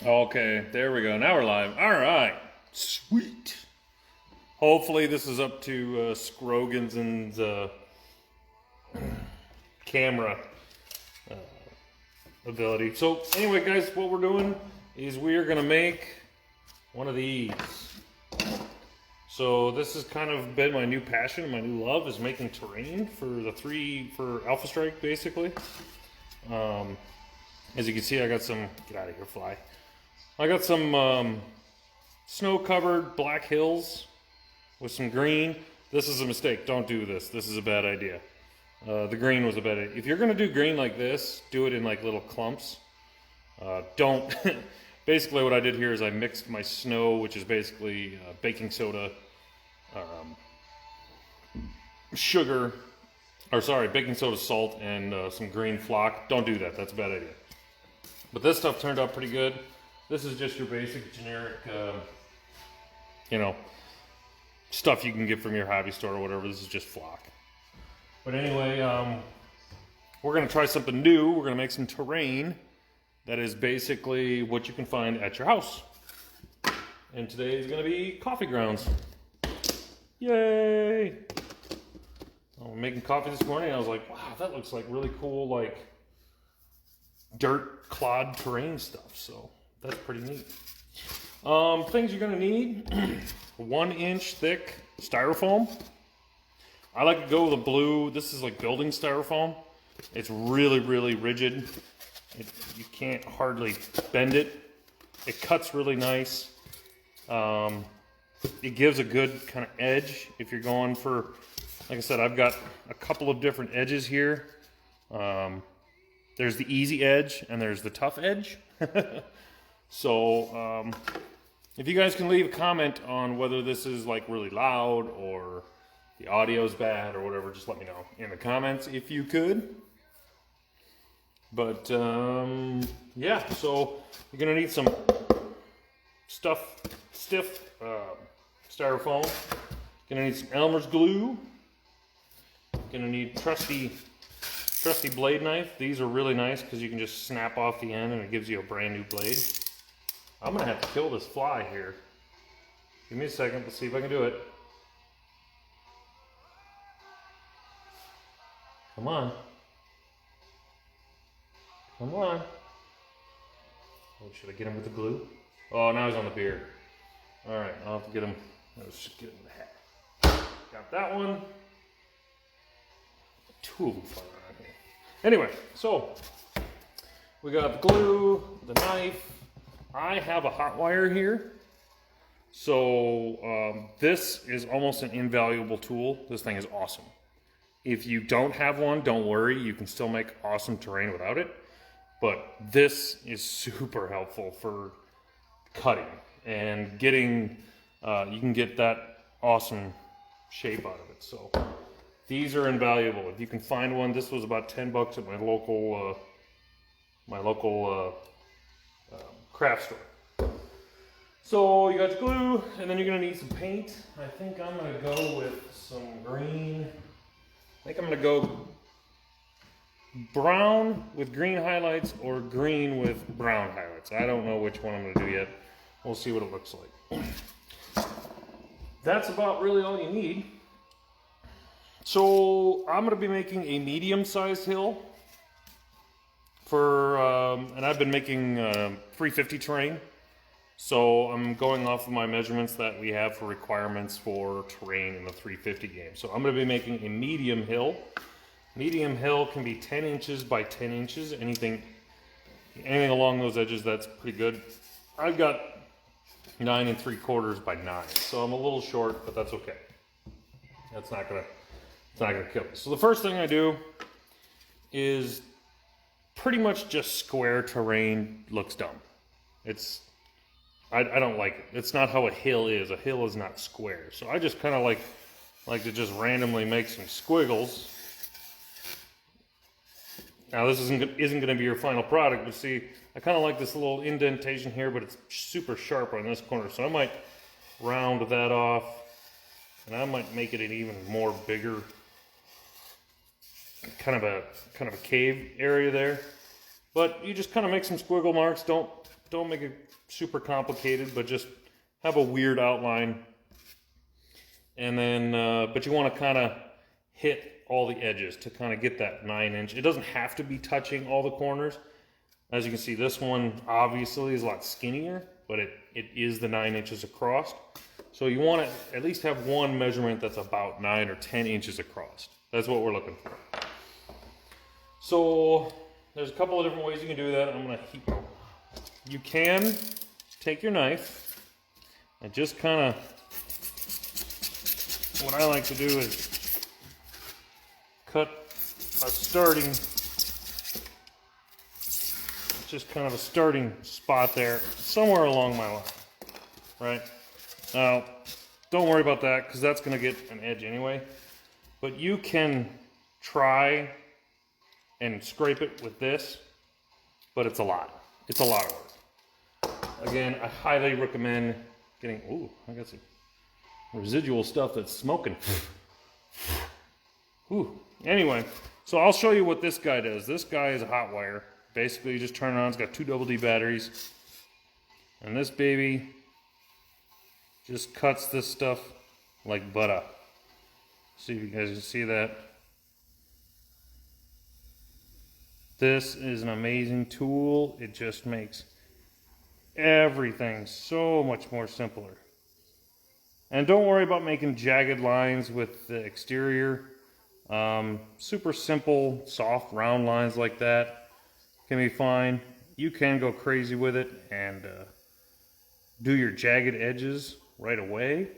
Okay, there we go. Now we're live. All right. Sweet. Hopefully this is up to Scrogan's camera ability. So anyway, guys, what we're doing is we are going to make one of these. So this has kind of been my new passion, my new love, is making terrain for Alpha Strike, basically. As you can see, I got some, get out of here, fly. I got some snow-covered black hills with some green. This is a mistake. Don't do this. This is a bad idea. The green was a bad idea. If you're going to do green like this, do it in like little clumps. Don't. Basically what I did here is I mixed my snow, which is basically baking soda, sugar, or sorry, baking soda, salt, and some green flock. Don't do that. That's a bad idea. But this stuff turned out pretty good. This is just your basic generic, stuff you can get from your hobby store or whatever. This is just flock. But anyway, we're going to try something new. We're going to make some terrain that is basically what you can find at your house. And today is going to be coffee grounds. Yay! I'm making coffee this morning. I was like, wow, that looks like really cool, like dirt clod terrain stuff. So that's pretty neat. Things you're going to need: 1 inch thick styrofoam. I like to go with a blue. This is like building styrofoam. It's really, really rigid. You can't hardly bend it. It cuts really nice. It gives a good kind of edge if you're going for, like I said, I've got a couple of different edges here. There's the easy edge and there's the tough edge. So if you guys can leave a comment on whether this is like really loud or the audio's bad or whatever, just let me know in the comments if you could. But yeah, so you're gonna need some stiff styrofoam. You're gonna need some Elmer's glue. You're gonna need trusty blade knife. These are really nice because you can just snap off the end and it gives you a brand new blade. I'm gonna have to kill this fly here. Give me a second, let's see if I can do it. Come on. Come on. Oh, should I get him with the glue? Oh, now he's on the beard. All right, I'll have to get him. Let's just get him the hat. Got that one. 2 of them flying around here. Anyway, so we got the glue, the knife. I have a hot wire here. So this is almost an invaluable tool. This thing is awesome. If you don't have one, don't worry. You can still make awesome terrain without it. But this is super helpful for cutting and getting, you can get that awesome shape out of it. So these are invaluable. If you can find one, this was about 10 bucks at my local craft store. So you got your glue, and then you're gonna need some paint. I think I'm gonna go with some green. I think I'm gonna go brown with green highlights or green with brown highlights. I don't know which one I'm gonna do yet. We'll see what it looks like. That's about really all you need. So I'm gonna be making a medium-sized hill for, and I've been making 350 terrain. So I'm going off of my measurements that we have for requirements for terrain in the 350 game. So I'm gonna be making a medium hill. Medium hill can be 10 inches by 10 inches. Anything along those edges, that's pretty good. I've got 9 3/4 by 9, so I'm a little short, but that's okay. It's not gonna kill me. So the first thing I do is pretty much just square terrain. Looks dumb. I don't like it. It's not how a hill is. A hill is not square. So I just kind of like to just randomly make some squiggles. Now this isn't going to be your final product, but see, I kind of like this little indentation here, but it's super sharp on this corner. So I might round that off, and I might make it an even more bigger, kind of a cave area there. But you just kind of make some squiggle marks. Don't make a super complicated, but just have a weird outline. And then, but you want to kind of hit all the edges to kind of get that 9-inch. It doesn't have to be touching all the corners. As you can see, this one obviously is a lot skinnier, but it is the 9 inches across. So you want to at least have one measurement that's about 9 or 10 inches across. That's what we're looking for. So there's a couple of different ways you can do that. I'm going to heat. You can take your knife and just kind of, what I like to do is cut a starting, just kind of a starting spot there, somewhere along my line, right? Now, don't worry about that because that's going to get an edge anyway. But you can try and scrape it with this, but it's a lot. It's a lot of work. Again, I highly recommend getting, ooh, I got some residual stuff that's smoking. Ooh. Anyway, so I'll show you what this guy does. This guy is a hot wire. Basically, you just turn it on. It's got 2 double D batteries. And this baby just cuts this stuff like butter. See if you guys can see that. This is an amazing tool. It just makes everything so much more simpler. And don't worry about making jagged lines with the exterior. Super simple, soft, round lines like that can be fine. You can go crazy with it and do your jagged edges right away.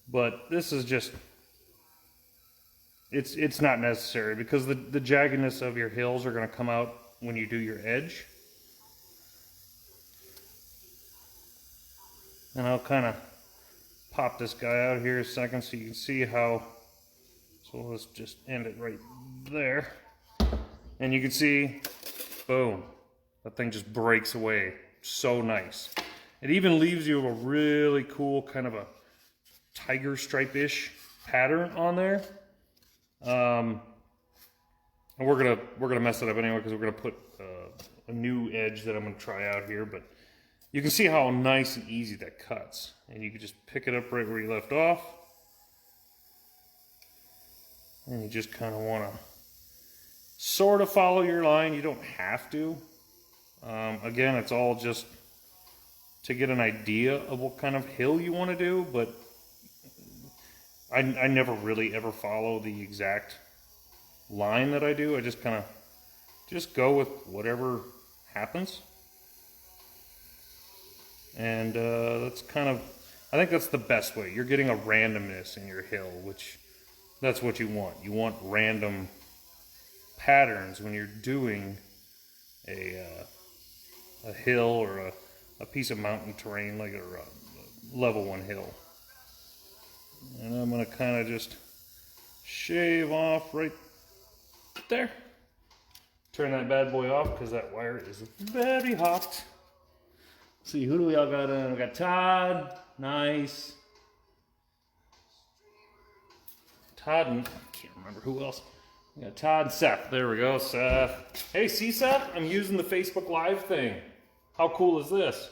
But this is just, it's not necessary because the jaggedness of your hills are going to come out when you do your edge. And I'll kind of pop this guy out here a second so you can see how, so let's just end it right there. And you can see, boom, that thing just breaks away. So nice. It even leaves you a really cool kind of a tiger stripe-ish pattern on there. And we're gonna mess it up anyway because we're gonna put a new edge that I'm gonna try out here. But you can see how nice and easy that cuts, and you can just pick it up right where you left off, and you just kind of want to sort of follow your line. You don't have to. Again, it's all just to get an idea of what kind of hill you want to do, but I never really ever follow the exact line that I do. I just kind of just go with whatever happens. And that's kind of, I think that's the best way. You're getting a randomness in your hill, which that's what you want. You want random patterns when you're doing a hill or a piece of mountain terrain like a level 1 hill. And I'm going to kind of just shave off right there. Turn that bad boy off because that wire is very hot. Let's see, who do we all got in? We got Todd. Nice. Todd and I can't remember who else. We got Todd and Seth. There we go, Seth. Hey, see Seth? I'm using the Facebook Live thing. How cool is this?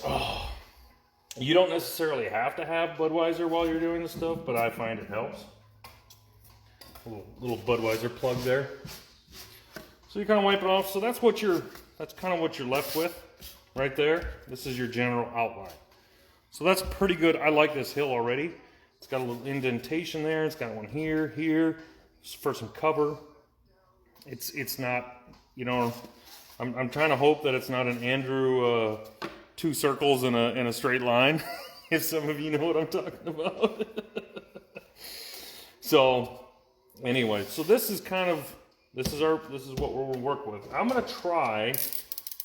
Oh, you don't necessarily have to have Budweiser while you're doing this stuff, but I find it helps. Little Budweiser plug there. So you kind of wipe it off. So that's kind of what you're left with right there. This is your general outline. So that's pretty good. I like this hill already. It's got a little indentation there. It's got one here, here, for some cover. It's not, you know, I'm trying to hope that it's not an Andrew 2 circles in a straight line. If some of you know what I'm talking about. So anyway, so this is kind of, this is what we'll work with. I'm gonna try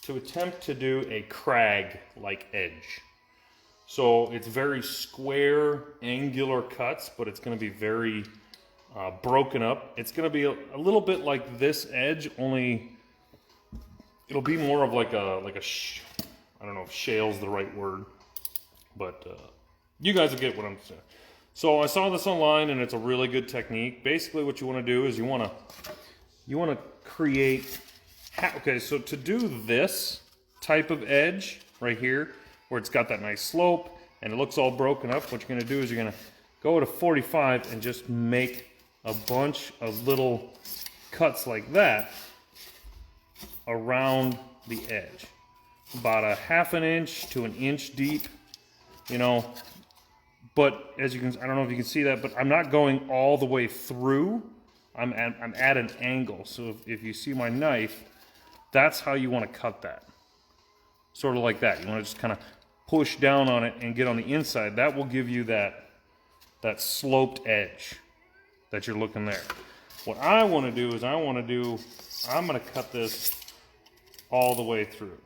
to attempt to do a crag-like edge. So it's very square, angular cuts, but it's gonna be very broken up. It's gonna be a little bit like this edge, only it'll be more of like a I don't know if shale's the right word, but you guys will get what I'm saying. So I saw this online, and it's a really good technique. Basically, what you want to do is you want to create Okay, so to do this type of edge right here, where it's got that nice slope and it looks all broken up, what you're gonna do is you're gonna go to 45 and just make a bunch of little cuts like that around the edge. About a ½ inch to an inch deep, you know. But as you can, I don't know if you can see that, but I'm not going all the way through. I'm at an angle. So if you see my knife, that's how you want to cut that. Sort of like that. You want to just kind of push down on it and get on the inside. That will give you that sloped edge that you're looking there. What I want to do is I'm going to cut this all the way through.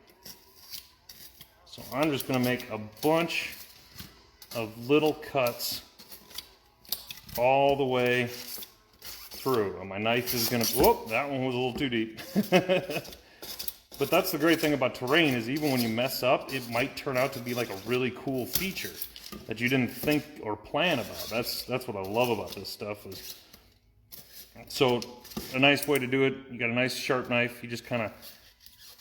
So I'm just going to make a bunch of little cuts all the way through. And my knife is going to, whoop, that one was a little too deep. But that's the great thing about terrain, is even when you mess up, it might turn out to be like a really cool feature that you didn't think or plan about. That's what I love about this stuff. So a nice way to do it, you got a nice sharp knife, you just kind of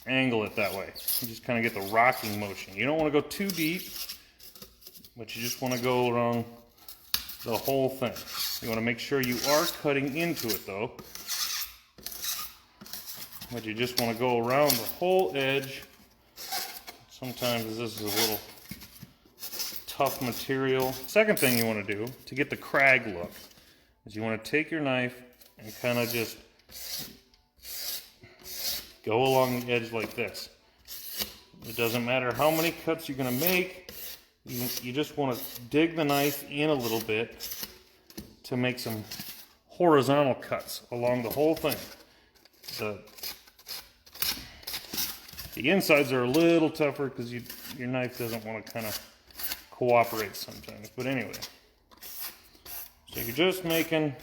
angle it that way. You just kind of get the rocking motion. You don't want to go too deep, but you just want to go around the whole thing. You want to make sure you are cutting into it though. But you just want to go around the whole edge. Sometimes this is a little tough material. Second thing you want to do to get the crag look is you want to take your knife and kind of just go along the edge like this. It doesn't matter how many cuts you're going to make. You just want to dig the knife in a little bit to make some horizontal cuts along the whole thing. The insides are a little tougher because your knife doesn't want to kind of cooperate sometimes. But anyway, so you're just making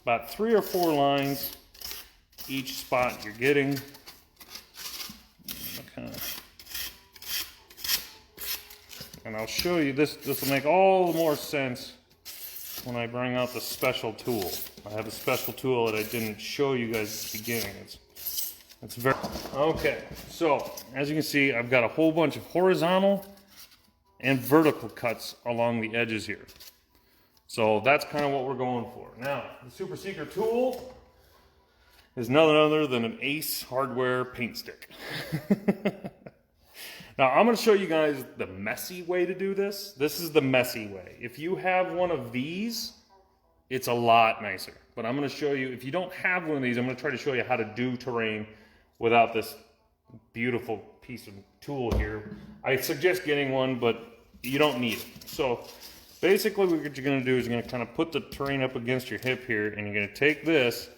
about 3 or 4 lines each spot you're getting. And I'll show you this. This will make all the more sense when I bring out the special tool. I have a special tool that I didn't show you guys at the beginning. It's very okay. So as you can see, I've got a whole bunch of horizontal and vertical cuts along the edges here. So that's kind of what we're going for. Now, the super secret tool is none other than an Ace Hardware paint stick. Now, I'm going to show you guys the messy way to do this. This is the messy way. If you have one of these, it's a lot nicer. But I'm going to show you, if you don't have one of these, I'm going to try to show you how to do terrain without this beautiful piece of tool here. I suggest getting one, but you don't need it. So basically what you're going to do is you're going to kind of put the terrain up against your hip here, and you're going to take this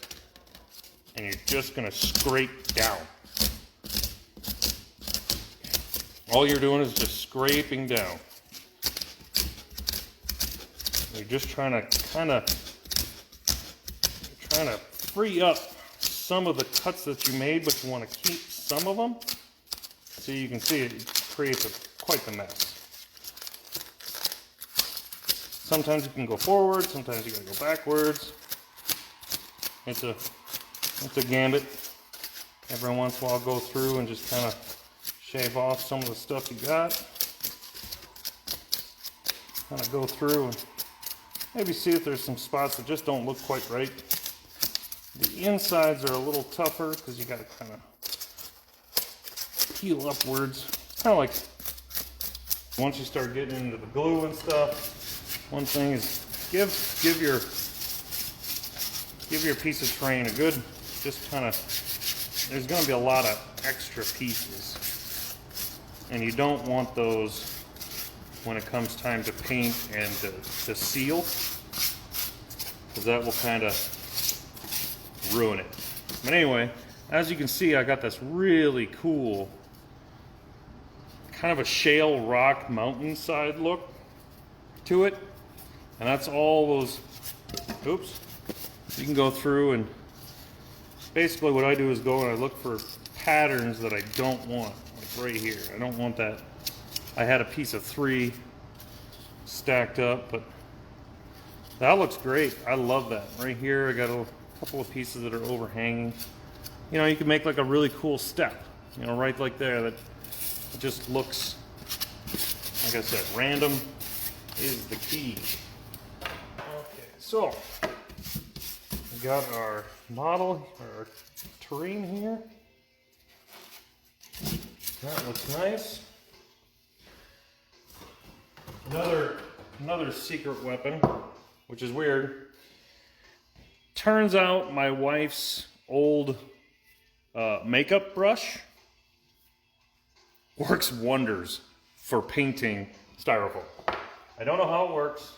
and you're just going to scrape down. All you're doing is just scraping down. You're just trying to free up some of the cuts that you made, but you want to keep some of them. So you can see it creates quite the mess. Sometimes you can go forward, sometimes you gotta go backwards. It's a gambit. Every once in a while I'll go through and just kind of shave off some of the stuff you got. Kind of go through and maybe see if there's some spots that just don't look quite right. The insides are a little tougher because you got to kind of peel upwards. Kind of like once you start getting into the glue and stuff, one thing is give your piece of terrain a good, just kind of, there's going to be a lot of extra pieces, and you don't want those when it comes time to paint and to seal, because that will kind of ruin it. But anyway, as you can see, I got this really cool kind of a shale rock mountainside look to it, and that's all those, oops, you can go through and basically what I do is go and I look for patterns that I don't want, like right here. I don't want that. I had a piece of 3 stacked up, but that looks great. I love that. Right here I got a couple of pieces that are overhanging. you know, you can make like a really cool step, you know, right like there that just looks, like I said, random is the key. Okay, so we got our model, our terrain here. That looks nice. Another secret weapon, which is weird. Turns out my wife's old makeup brush works wonders for painting styrofoam. I don't know how it works.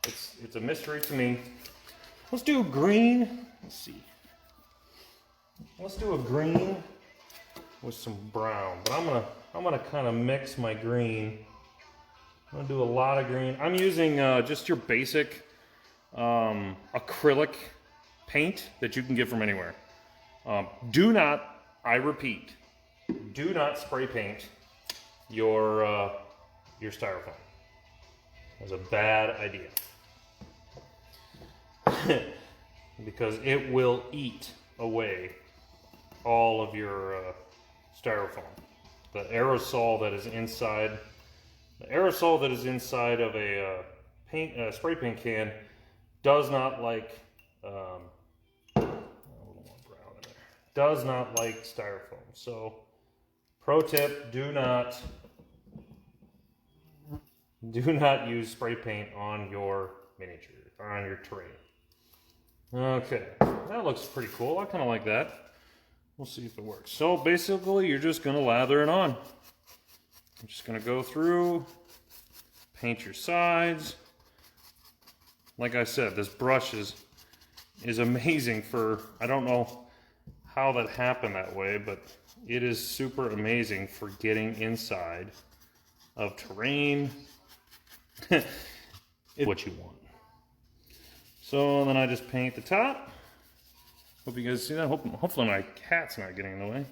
It's a mystery to me. Let's do green. Let's see. Let's do a green with some brown. But I'm gonna kind of mix my green. I'm gonna do a lot of green. I'm using just your basic acrylic paint that you can get from anywhere. Do not, I repeat, do not spray paint your styrofoam. That's a bad idea. Because it will eat away all of your styrofoam. The aerosol that is inside of a spray paint can does not like a little more brown in there. Does not like styrofoam. So, pro tip: do not use spray paint on your miniature or on your terrain. Okay, that looks pretty cool. I kind of like that. We'll see if it works. So basically, you're just gonna lather it on. I'm just gonna go through, paint your sides. Like I said, this brush is amazing for, I don't know how that happened that way, but it is super amazing for getting inside of terrain. It's what you want. So then I just paint the top. Hope you guys see that. Hopefully my cat's not getting in the way.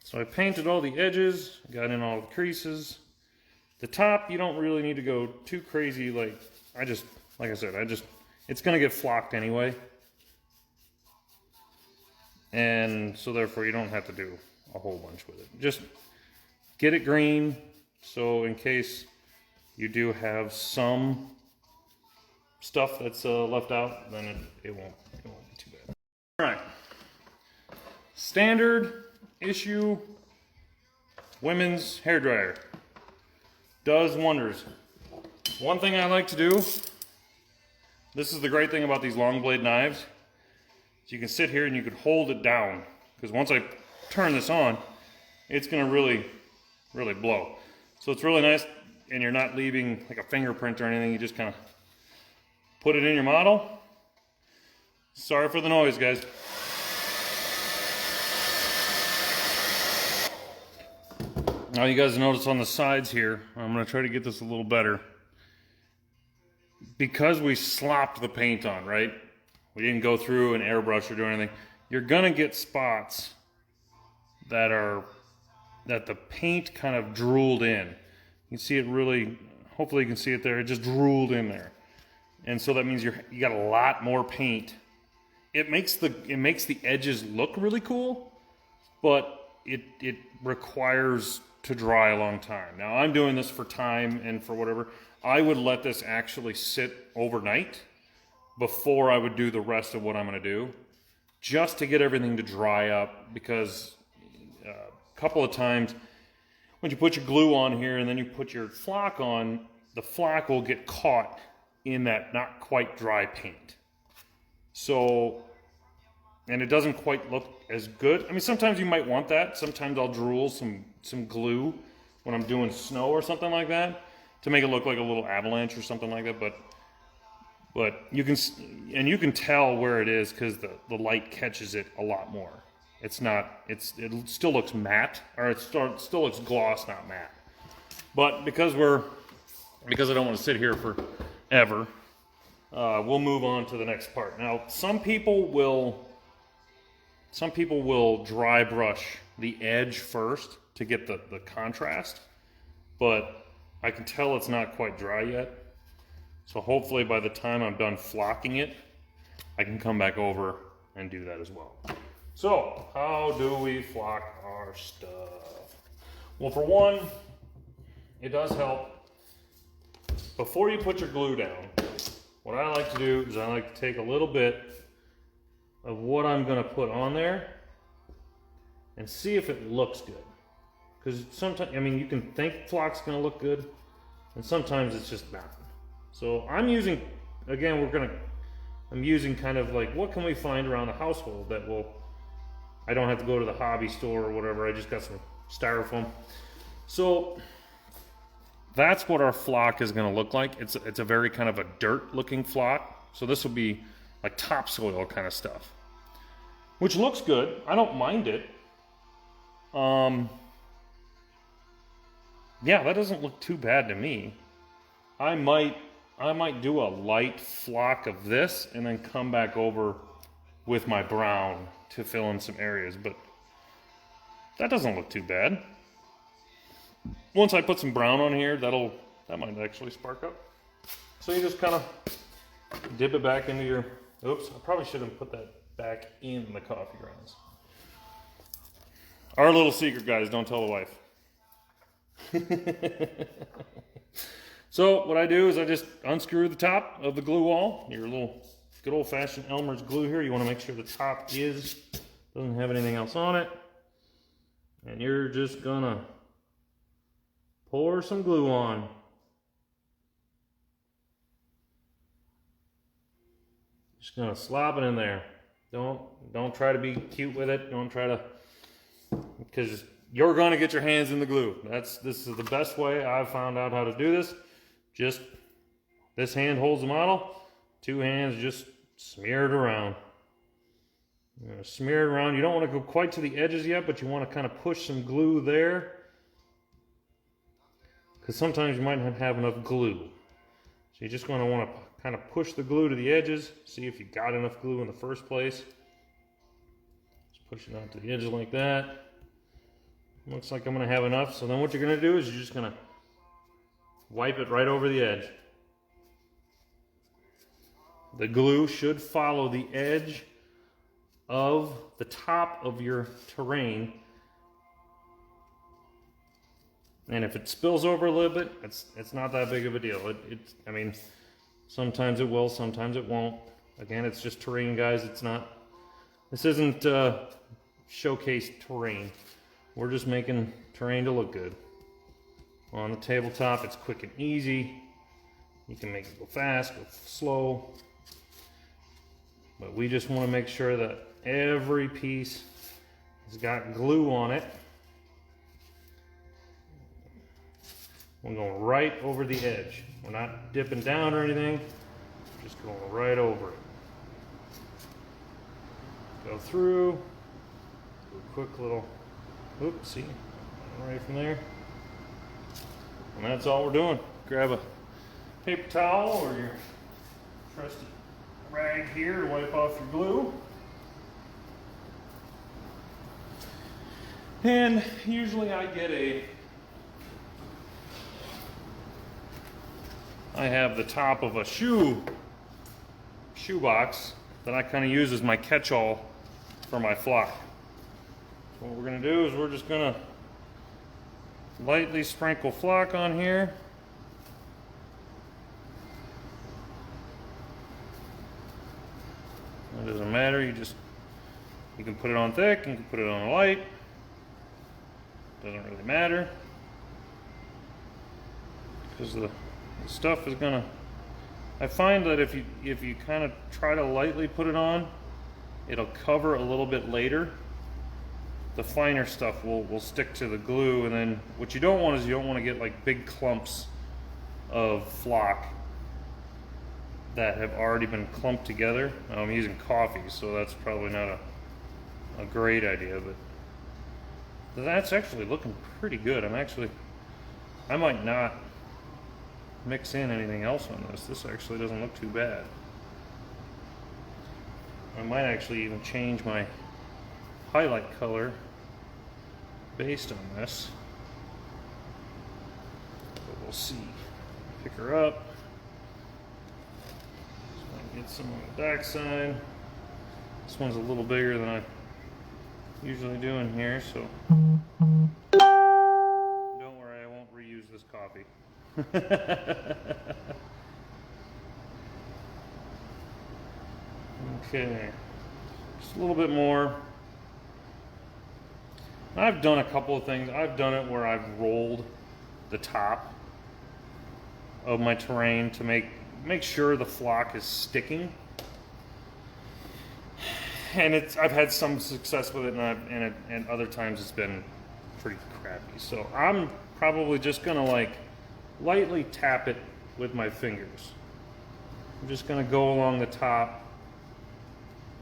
So I painted all the edges, got in all the creases. The top, you don't really need to go too crazy. Like I said, it's gonna get flocked anyway. And so therefore you don't have to do a whole bunch with it. Just get it green, so in case you do have some stuff that's left out, then it won't be too bad. All right, standard issue women's hairdryer does wonders. One thing I like to do, this is the great thing about these long blade knives, is you can sit here and you can hold it down, because once I turn this on, it's gonna really blow. So it's really nice, and you're not leaving like a fingerprint or anything. You just kind of put it in your model. Sorry for the noise, guys. Now you guys notice on the sides here, I'm gonna try to get this a little better. Because we slopped the paint on, right? We didn't go through an airbrush or do anything. You're gonna get spots that the paint kind of drooled in. You can see it really, hopefully you can see it there, it just drooled in there. And so that means you got a lot more paint. It makes the edges look really cool, but it requires to dry a long time. Now I'm doing this for time and for whatever. I would let this actually sit overnight before I would do the rest of what I'm gonna do, just to get everything to dry up, because a couple of times when you put your glue on here and then you put your flock on, the flock will get caught in that not quite dry paint. So, and it doesn't quite look as good. I mean, sometimes you might want that. Sometimes I'll drool some glue when I'm doing snow or something like that to make it look like a little avalanche or something like that. But you can tell where it is because the light catches it a lot more. It still looks matte, or it still looks gloss, not matte. But because I don't want to sit here forever, we'll move on to the next part. Now, some people will dry brush the edge first to get the contrast, but I can tell it's not quite dry yet. So hopefully by the time I'm done flocking it, I can come back over and do that as well. So how do we flock our stuff? Well, for one, it does help. Before you put your glue down, what I like to do is I like to take a little bit of what I'm going to put on there and see if it looks good. Because sometimes, I mean, you can think flock's going to look good, and sometimes it's just not. So I'm using, again, I'm using kind of like, what can we find around the household that will, I don't have to go to the hobby store or whatever, I just got some styrofoam. So that's what our flock is going to look like. It's a very kind of a dirt looking flock. So this will be like topsoil kind of stuff, which looks good. I don't mind it. Yeah, that doesn't look too bad to me. I might do a light flock of this and then come back over with my brown to fill in some areas, but that doesn't look too bad. Once I put some brown on here, that might actually spark up. So you just kind of dip it back into your, oops, I probably should have put that back in the coffee grounds. Our little secret, guys, don't tell the wife. So what I do is I just unscrew the top of the glue wall. Your little good old-fashioned Elmer's glue here. You want to make sure the top doesn't have anything else on it. And you're just gonna pour some glue on. Just gonna slop it in there. Don't try to be cute with it. Don't try to, because you're gonna get your hands in the glue. This is the best way I've found out how to do this. Just this hand holds the model, two hands just smear it around. You're gonna smear it around. You don't want to go quite to the edges yet, but you want to kind of push some glue there, because sometimes you might not have enough glue. So you're just going to want to kind of push the glue to the edges, see if you got enough glue in the first place. Just push it out to the edges like that. Looks like I'm going to have enough. So then what you're going to do is you're just going to wipe it right over the edge. The glue should follow the edge of the top of your terrain. And if it spills over a little bit, it's not that big of a deal. I mean, sometimes it will, sometimes it won't. Again, it's just terrain, guys. This isn't showcase terrain. We're just making terrain to look good. On the tabletop, it's quick and easy. You can make it go fast, go slow. But we just want to make sure that every piece has got glue on it. We're going right over the edge. We're not dipping down or anything. We're just going right over it. Go through. Do a quick little, oops, see, right from there. And that's all we're doing. Grab a paper towel or your trusty rag here to wipe off your glue. And usually I have the top of a shoe box that I kind of use as my catch-all for my flock. So what we're going to do is we're just going to lightly sprinkle flock on here. It doesn't matter, you can put it on thick, you can put it on light. Doesn't really matter, because the stuff is gonna, I find that if you kind of try to lightly put it on, it'll cover a little bit later. The finer stuff will stick to the glue, and then what you don't want is you don't want to get like big clumps of flock that have already been clumped together. I'm using coffee, so that's probably not a great idea, but that's actually looking pretty good. I might not mix in anything else on this. This actually doesn't look too bad. I might actually even change my highlight color based on this. But we'll see. Pick her up. Get some on the back side. This one's a little bigger than I usually do in here, so don't worry, I won't reuse this coffee. Okay, just a little bit more. I've done a couple of things. I've done it where I've rolled the top of my terrain to make sure the flock is sticking. And I've had some success with it, and other times it's been pretty crappy. So I'm probably just gonna like lightly tap it with my fingers. I'm just gonna go along the top.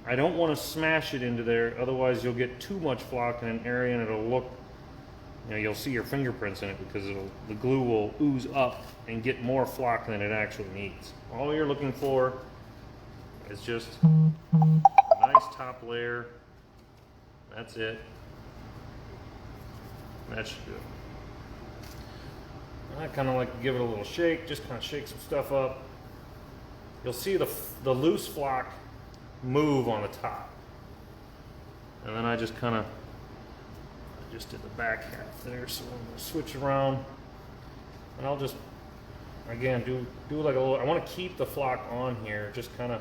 I don't want to smash it into there, otherwise you'll get too much flock in an area and it'll look, you'll see your fingerprints in it because the glue will ooze up and get more flock than it actually needs. All you're looking for is just a nice top layer. That's it. That should do it. I kind of like to give it a little shake, just kind of shake some stuff up. You'll see the loose flock move on the top. And then I just kind of just did the back half there, so I'm going to switch around. And I'll just, again, do like a little, I want to keep the flock on here, just kind of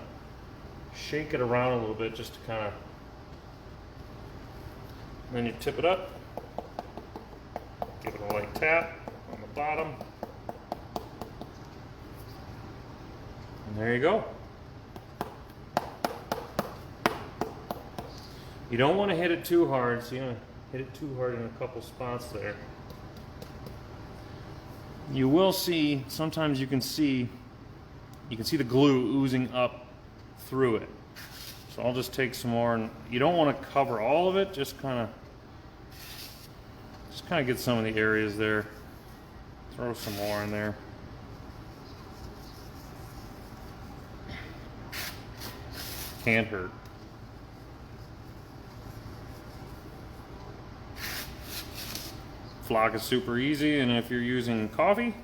shake it around a little bit, just to kind of, then you tip it up, give it a light tap on the bottom, and there you go. You don't want to hit it too hard, so you're going to hit it too hard in a couple spots there. You will see, sometimes you can see the glue oozing up through it. So I'll just take some more, and you don't want to cover all of it, just kind of get some of the areas there. Throw some more in there. Can't hurt. Flock is super easy, and if you're using coffee,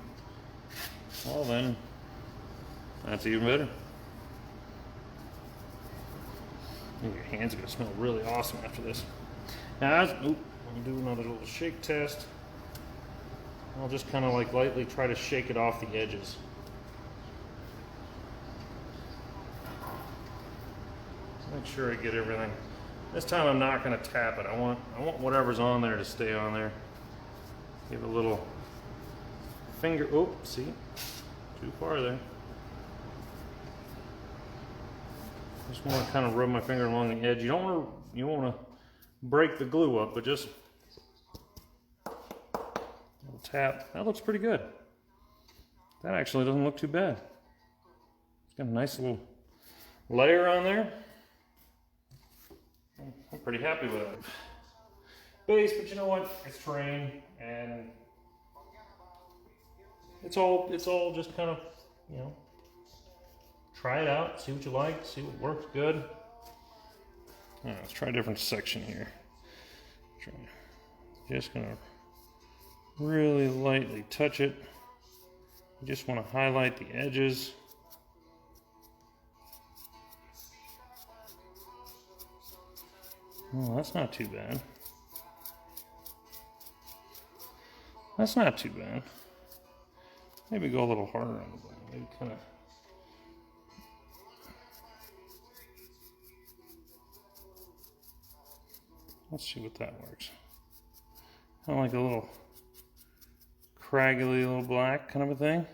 well then, that's even better. And your hands are gonna smell really awesome after this. Now, I'll do another little shake test. I'll just kind of like lightly try to shake it off the edges. Make sure I get everything. This time I'm not gonna tap it. I want whatever's on there to stay on there. Give a little finger, oh, see, too far there. Just want to kind of rub my finger along the edge. You don't want to break the glue up, but just a little tap. That looks pretty good. That actually doesn't look too bad. It's got a nice little layer on there. I'm pretty happy with it. Base, but you know what? It's terrain, and it's all just kind of, try it out, see what you like, see what works good. All right, let's try a different section here. Just gonna really lightly touch it. You just want to highlight the edges. Oh, that's not too bad. That's not too bad. Maybe go a little harder on the bottom. Maybe kind of. Let's see what that works. Kind of like a little craggly little black kind of a thing.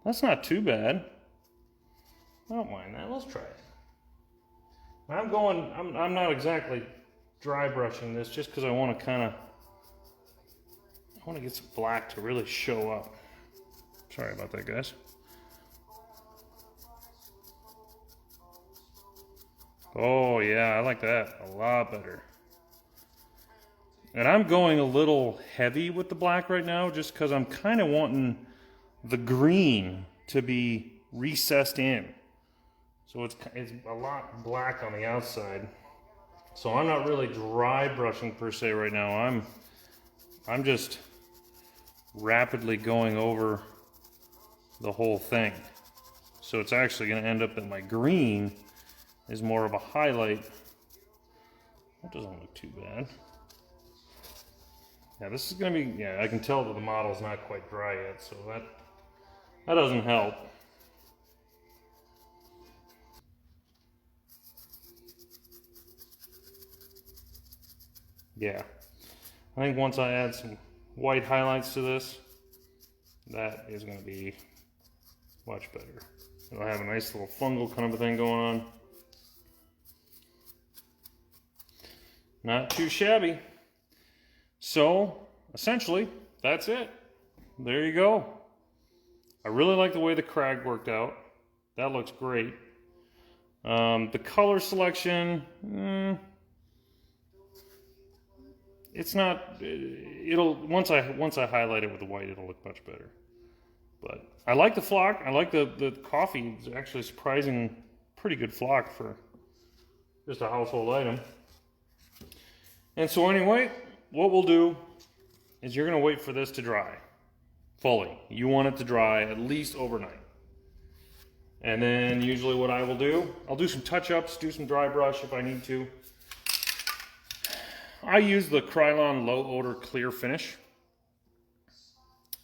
That's not too bad. I don't mind that. Let's try it. I'm not exactly dry brushing this just because I want to get some black to really show up. Sorry about that, guys. Oh yeah, I like that a lot better. And I'm going a little heavy with the black right now just because I'm kind of wanting the green to be recessed in. So it's a lot black on the outside. So I'm not really dry brushing per se right now. I'm just rapidly going over the whole thing. So it's actually going to end up that my green is more of a highlight. That doesn't look too bad. Yeah, this is going to be, yeah, I can tell that the model's not quite dry yet, so that doesn't help. Yeah, I think once I add some white highlights to this, that is going to be much better. It'll have a nice little fungal kind of a thing going on. Not too shabby. So, essentially, that's it. There you go. I really like the way the crag worked out. That looks great. The color selection, it's not, it'll, once I highlight it with the white, it'll look much better. But I like the flock. I like the coffee. It's actually a surprising, pretty good flock for just a household item. And so anyway, what we'll do is you're going to wait for this to dry fully. You want it to dry at least overnight. And then usually what I will do, I'll do some touch-ups, do some dry brush if I need to. I use the Krylon low odor clear finish.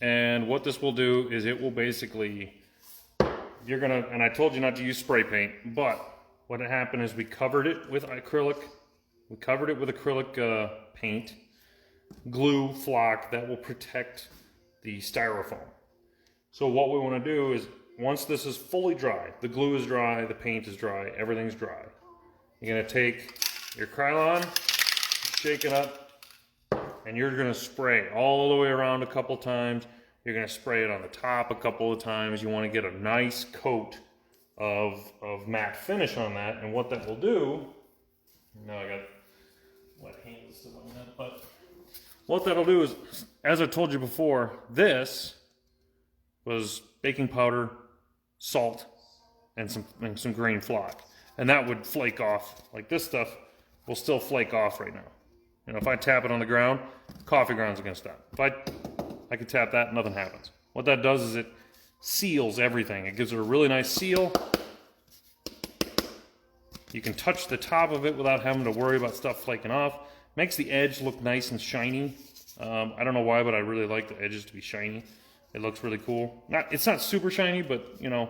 And what this will do is it will basically, you're gonna, and I told you not to use spray paint, but what happened is we covered it with acrylic. We covered it with acrylic paint, glue, flock that will protect the styrofoam. So what we want to do is, once this is fully dry, the glue is dry, the paint is dry, everything's dry. You're going to take your Krylon, shake it up, and you're going to spray all the way around a couple times. You're going to spray it on the top a couple of times. You want to get a nice coat of matte finish on that. And what that will do, now I got wet hands still on that, but what that'll do is, as I told you before, this was baking powder, salt, and some grain flock. And that would flake off. Like this stuff will still flake off right now. You know, if I tap it on the ground, coffee grounds are going to stop. If I can tap that, nothing happens. What that does is it seals everything. It gives it a really nice seal. You can touch the top of it without having to worry about stuff flaking off. Makes the edge look nice and shiny. I don't know why, but I really like the edges to be shiny. It looks really cool. It's not super shiny, but you know,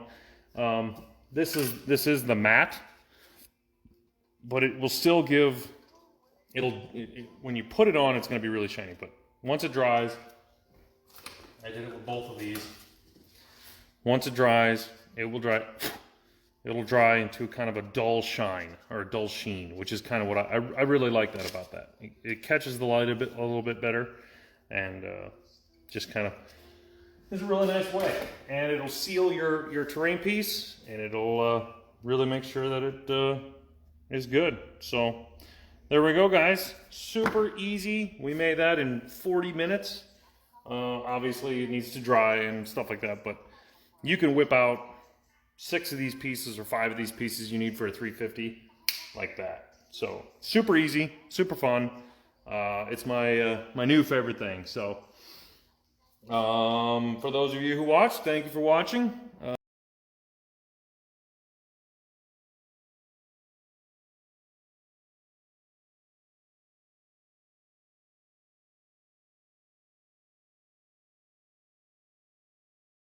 this is the matte, but it will still give. When you put it on, it's going to be really shiny. But once it dries, I did it with both of these. Once it dries, it will dry. It'll dry into kind of a dull shine or a dull sheen, which is kind of what I really like that about that. It catches the light a little bit better, and just kind of is a really nice way. And it'll seal your terrain piece, and it'll really make sure that it is good. So there we go, guys. Super easy. We made that in 40 minutes. Obviously, it needs to dry and stuff like that, but you can whip out 6 of these pieces or 5 of these pieces you need for a 350 like that. So super easy, super fun. It's my new favorite thing. So for those of you who watched, thank you for watching.